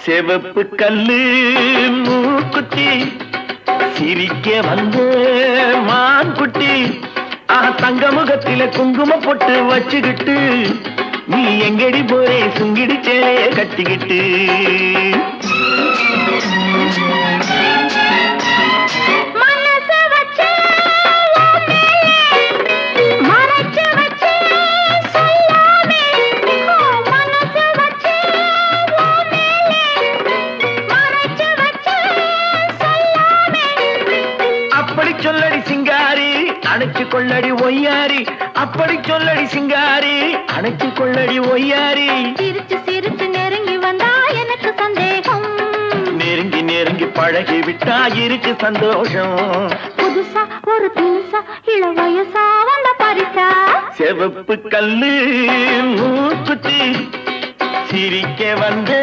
செவப்பு கல்லு மூக்குத்தி சிரிக்க வந்த மான்குட்டி தங்க முகத்தில குங்கும பொட்டு வச்சுக்கிட்டு நீ எங்கடி போரே சுங்கிடி சேலைய கட்டிக்கிட்டு சொல்லடி சிங்காரி அணைச்சு கொள்ளடி ஒய்யாரி அப்படி சொல்லடி சிங்காரி அணைச்சு கொள்ளடி ஒய்யாரி சிரிச்சு சிரிச்சு நெருங்கி வந்தா எனக்கு சந்தேகம் நெருங்கி நெருங்கி பழகி விட்டா இருக்கு சந்தோஷம் புதுசா ஒரு தினுசா இள வயசா வந்த பரிசா செவப்பு கல்லு மூக்குத்தி சிரிக்க வந்து